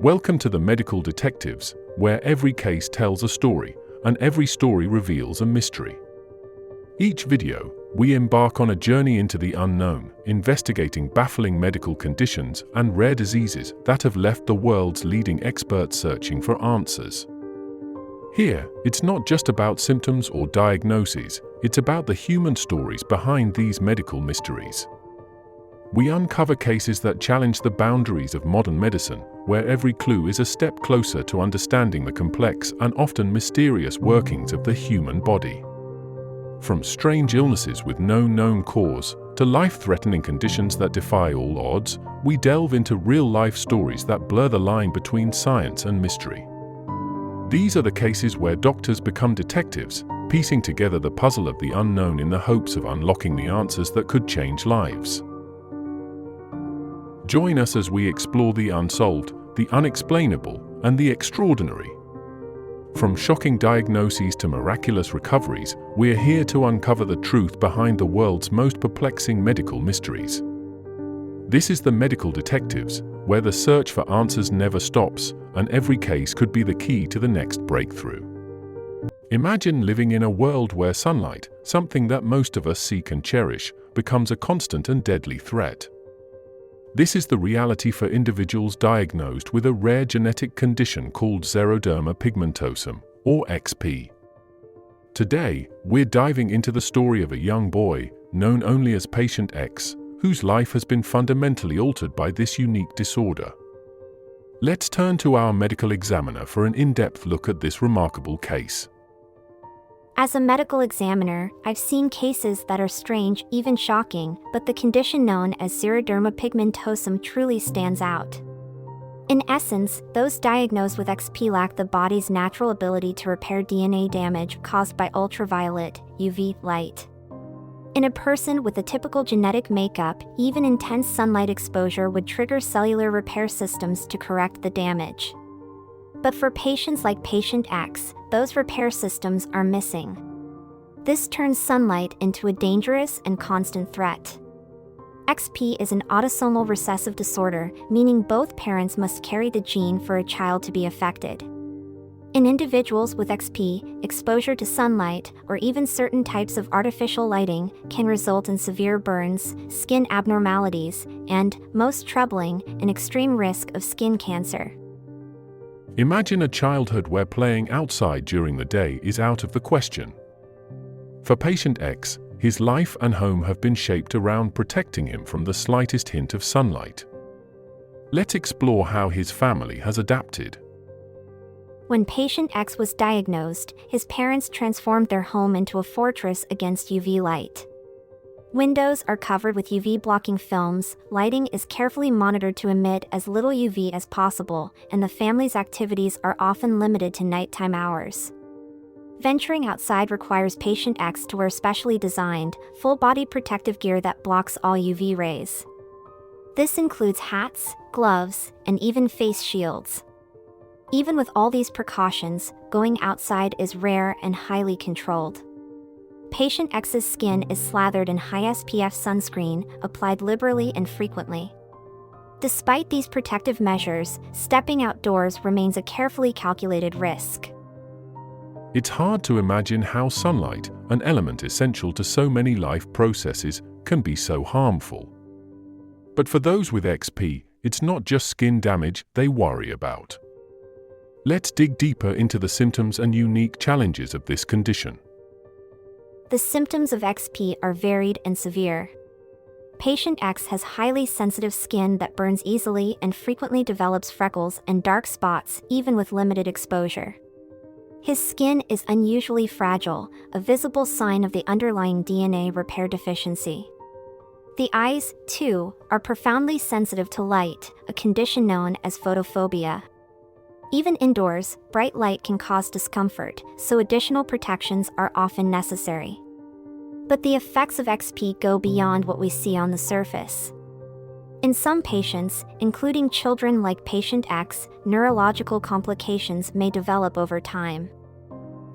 Welcome to the Medical Detectives, where every case tells a story, and every story reveals a mystery. Each video, we embark on a journey into the unknown, investigating baffling medical conditions and rare diseases that have left the world's leading experts searching for answers. Here, it's not just about symptoms or diagnoses, it's about the human stories behind these medical mysteries. We uncover cases that challenge the boundaries of modern medicine, where every clue is a step closer to understanding the complex and often mysterious workings of the human body. From strange illnesses with no known cause to life-threatening conditions that defy all odds, we delve into real-life stories that blur the line between science and mystery. These are the cases where doctors become detectives, piecing together the puzzle of the unknown in the hopes of unlocking the answers that could change lives. Join us as we explore the unsolved, the unexplainable, and the extraordinary. From shocking diagnoses to miraculous recoveries, we're here to uncover the truth behind the world's most perplexing medical mysteries. This is the Medical Detectives, where the search for answers never stops, and every case could be the key to the next breakthrough. Imagine living in a world where sunlight, something that most of us seek and cherish, becomes a constant and deadly threat. This is the reality for individuals diagnosed with a rare genetic condition called xeroderma pigmentosum, or XP. Today, we're diving into the story of a young boy, known only as Patient X, whose life has been fundamentally altered by this unique disorder. Let's turn to our medical examiner for an in-depth look at this remarkable case. As a medical examiner, I've seen cases that are strange, even shocking, but the condition known as xeroderma pigmentosum truly stands out. In essence, those diagnosed with XP lack the body's natural ability to repair DNA damage caused by ultraviolet, UV, light. In a person with a typical genetic makeup, even intense sunlight exposure would trigger cellular repair systems to correct the damage. But for patients like Patient X, those repair systems are missing. This turns sunlight into a dangerous and constant threat. XP is an autosomal recessive disorder, meaning both parents must carry the gene for a child to be affected. In individuals with XP, exposure to sunlight, or even certain types of artificial lighting, can result in severe burns, skin abnormalities, and, most troubling, an extreme risk of skin cancer. Imagine a childhood where playing outside during the day is out of the question. For Patient X, his life and home have been shaped around protecting him from the slightest hint of sunlight. Let's explore how his family has adapted. When Patient X was diagnosed, his parents transformed their home into a fortress against UV light. Windows are covered with UV-blocking films, lighting is carefully monitored to emit as little UV as possible, and the family's activities are often limited to nighttime hours. Venturing outside requires Patient X to wear specially designed, full-body protective gear that blocks all UV rays. This includes hats, gloves, and even face shields. Even with all these precautions, going outside is rare and highly controlled. Patient X's skin is slathered in high SPF sunscreen, applied liberally and frequently. Despite these protective measures, stepping outdoors remains a carefully calculated risk. It's hard to imagine how sunlight, an element essential to so many life processes, can be so harmful. But for those with XP, it's not just skin damage they worry about. Let's dig deeper into the symptoms and unique challenges of this condition. The symptoms of XP are varied and severe. Patient X has highly sensitive skin that burns easily and frequently develops freckles and dark spots even with limited exposure. His skin is unusually fragile, a visible sign of the underlying DNA repair deficiency. The eyes, too, are profoundly sensitive to light, a condition known as photophobia. Even indoors, bright light can cause discomfort, so additional protections are often necessary. But the effects of XP go beyond what we see on the surface. In some patients, including children like Patient X, neurological complications may develop over time.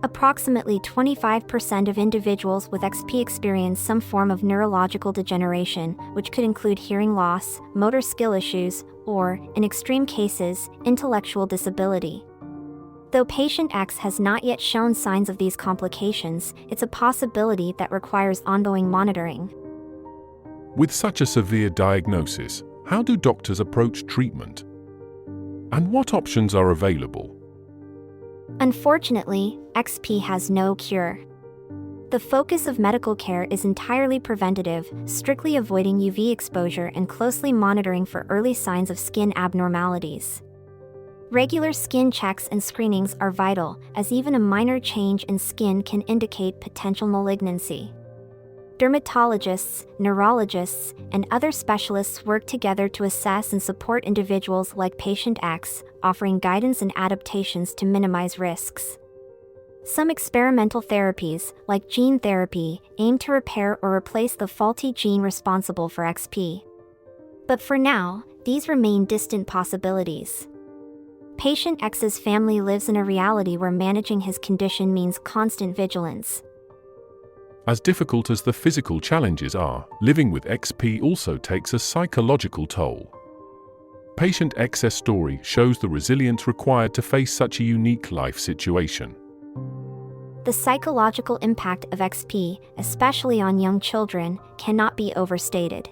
Approximately 25% of individuals with XP experience some form of neurological degeneration, which could include hearing loss, motor skill issues, or, in extreme cases, intellectual disability. Though patient X has not yet shown signs of these complications, it's a possibility that requires ongoing monitoring. With such a severe diagnosis, how do doctors approach treatment? And what options are available? Unfortunately, XP has no cure. The focus of medical care is entirely preventative, strictly avoiding UV exposure and closely monitoring for early signs of skin abnormalities. Regular skin checks and screenings are vital, as even a minor change in skin can indicate potential malignancy. Dermatologists, neurologists, and other specialists work together to assess and support individuals like patient X, offering guidance and adaptations to minimize risks. Some experimental therapies, like gene therapy, aim to repair or replace the faulty gene responsible for XP. But for now, these remain distant possibilities. Patient X's family lives in a reality where managing his condition means constant vigilance. As difficult as the physical challenges are, living with XP also takes a psychological toll. Patient X's story shows the resilience required to face such a unique life situation. The psychological impact of XP, especially on young children, cannot be overstated.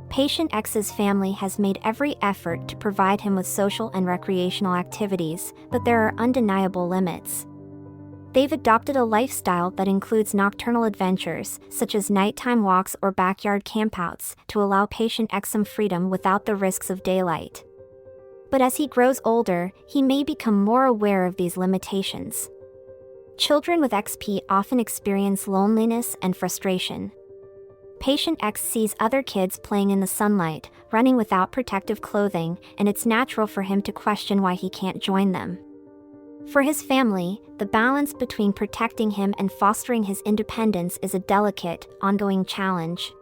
Patient X's family has made every effort to provide him with social and recreational activities, but there are undeniable limits. They've adopted a lifestyle that includes nocturnal adventures, such as nighttime walks or backyard campouts, to allow patient X some freedom without the risks of daylight. But as he grows older, he may become more aware of these limitations. Children with XP often experience loneliness and frustration. Patient X sees other kids playing in the sunlight, running without protective clothing, and it's natural for him to question why he can't join them. For his family, the balance between protecting him and fostering his independence is a delicate, ongoing challenge.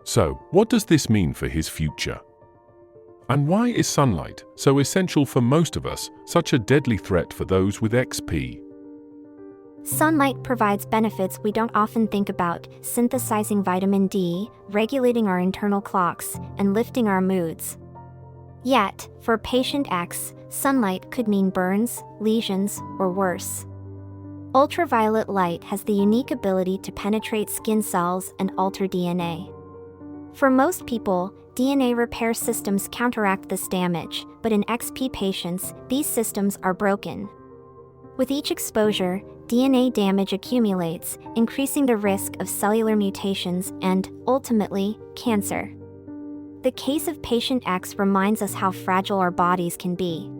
So, what does this mean for his future? And why is sunlight, so essential for most of us, such a deadly threat for those with XP? Sunlight provides benefits we don't often think about, synthesizing vitamin D, regulating our internal clocks, and lifting our moods. Yet, for patient X, sunlight could mean burns, lesions, or worse. Ultraviolet light has the unique ability to penetrate skin cells and alter DNA. For most people, DNA repair systems counteract this damage, but in XP patients, these systems are broken. With each exposure, DNA damage accumulates, increasing the risk of cellular mutations and, ultimately, cancer. The case of patient X reminds us how fragile our bodies can be.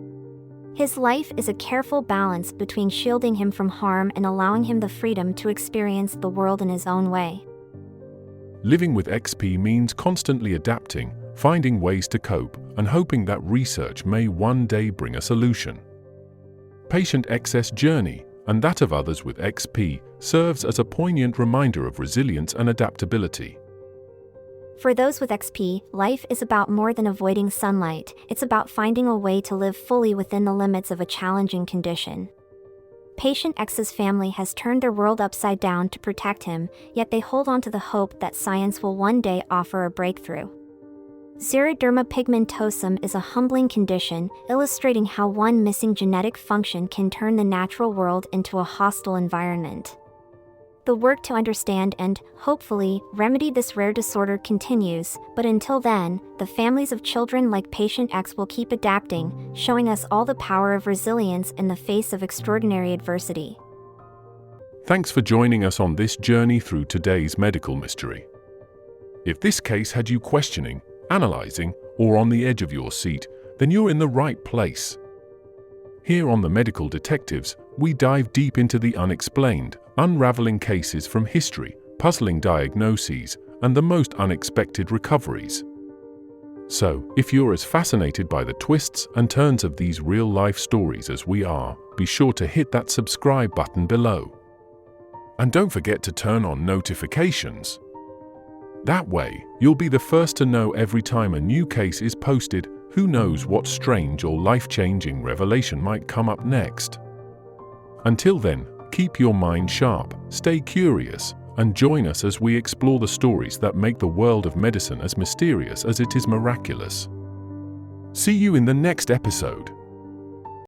His life is a careful balance between shielding him from harm and allowing him the freedom to experience the world in his own way. Living with XP means constantly adapting, finding ways to cope, and hoping that research may one day bring a solution. Patient X's journey, and that of others with XP, serves as a poignant reminder of resilience and adaptability. For those with XP, life is about more than avoiding sunlight, it's about finding a way to live fully within the limits of a challenging condition. Patient X's family has turned their world upside down to protect him, yet they hold on to the hope that science will one day offer a breakthrough. Xeroderma pigmentosum is a humbling condition, illustrating how one missing genetic function can turn the natural world into a hostile environment. The work to understand and, hopefully, remedy this rare disorder continues, but until then, the families of children like patient X will keep adapting, showing us all the power of resilience in the face of extraordinary adversity. Thanks for joining us on this journey through today's medical mystery. If this case had you questioning, analyzing, or on the edge of your seat, then you're in the right place. Here on the Medical Detectives, we dive deep into the unexplained, unraveling cases from history, puzzling diagnoses, and the most unexpected recoveries. So, if you're as fascinated by the twists and turns of these real-life stories as we are, be sure to hit that subscribe button below. And don't forget to turn on notifications. That way, you'll be the first to know every time a new case is posted. Who knows what strange or life-changing revelation might come up next? Until then, keep your mind sharp, stay curious, and join us as we explore the stories that make the world of medicine as mysterious as it is miraculous. See you in the next episode.